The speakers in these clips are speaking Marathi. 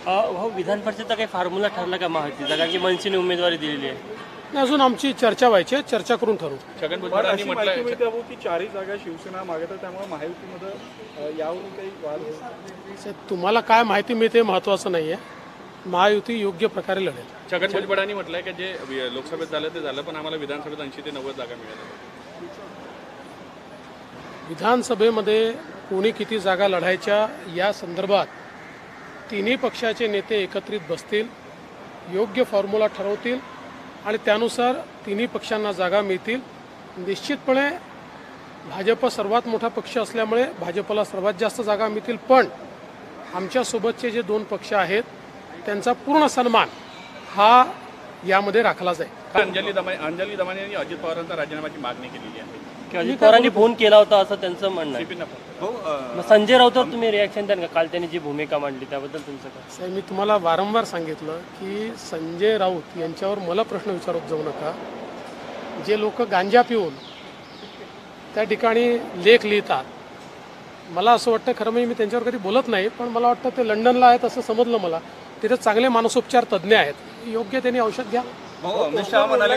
हो, विधान परिषदेचा काही फॉर्म्युला ठरला का महायुतीचा? कारण की मनसेने उमेदवारी दिलेली आहे. नाही, अजून आमची चर्चा व्हायची आहे, चर्चा करून ठरवू. छगन भुजबळांनी म्हटलं की 4 जागा शिवसेना मागत, त्यामुळे महायुतीमध्ये यावरून काही वाद होईल. तुम्हाला काय माहिती मिळते महत्त्वाचं नाही आहे. महायुती योग्य प्रकारे लढेल. छगन भुजबळांनी म्हटलंय की जे लोकसभेत झालं ते झालं, पण आम्हाला विधानसभेत 80 ते 90 जागा मिळाल्या. विधानसभेमध्ये कोणी किती जागा लढायच्या या संदर्भात तिन्ही पक्षाचे नेते एकत्रित बसतील, योग्य फॉर्म्युला ठरवतील आणि त्यानुसार तिन्ही पक्षांना जागा मिळतील. निश्चितपणे भाजप सर्वात मोठा पक्ष असल्यामुळे भाजपला सर्वात जास्त जागा मिळतील, पण आमच्यासोबतचे जे 2 पक्ष आहेत त्यांचा पूर्ण सन्मान हा यामध्ये राखला जाईल. अंजली दमाने यांनी अजित पवारांचा राजीनाम्याची मागणी केलेली आहे. अजित पवारांनी फोन केला होता असं त्यांचं म्हणणं आहे. मग संजय राऊतवर तुम्ही रिॲक्शन द्या का? काल त्यांनी जी भूमिका मांडली त्याबद्दल तुमचं काय? साहेब, मी तुम्हाला वारंवार सांगितलं की संजय राऊत यांच्यावर मला प्रश्न विचारत जाऊ नका. जे लोक गांजा पिऊन त्या ठिकाणी लेख लिहितात, मला असं वाटतं, खरं म्हणजे मी त्यांच्यावर कधी बोलत नाही, पण मला वाटतं ते लंडनला आहेत असं समजलं मला. तिथे चांगले मानसोपचार तज्ज्ञ आहेत, योग्य त्यांनी औषध घ्या. अमित शहा म्हणाले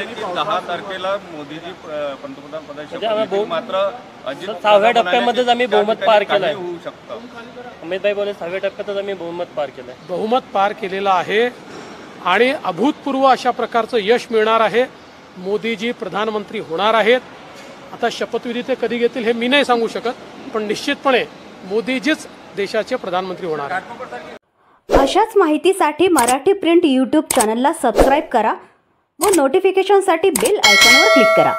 की 10 तारखेला मोदीजी पंतप्रधान पदाची, मात्र 6व्या टप्प्यामध्येच आम्ही बहुमत पार केलंय. होऊ शकतं. अमितभाई बोले 6व्या टप्प्यातच आम्ही बहुमत पार केलंय. बहुमत पार केलेलं आहे आणि अभूतपूर्व अशा प्रकारचं यश मिळणार आहे. मोदीजी प्रधानमंत्री होणार आहेत. आता शपथविधी ते कधी घेतील हे मी नाही सांगू शकत, पण निश्चितपणे मोदीजीच देशाचे प्रधानमंत्री होणार आहेत. अशाच माहितीसाठी मराठी प्रिंट यूट्यूब चॅनलला सबस्क्राईब करा व नोटिफिकेशनसाठी बेल आयकॉनवर क्लिक करा.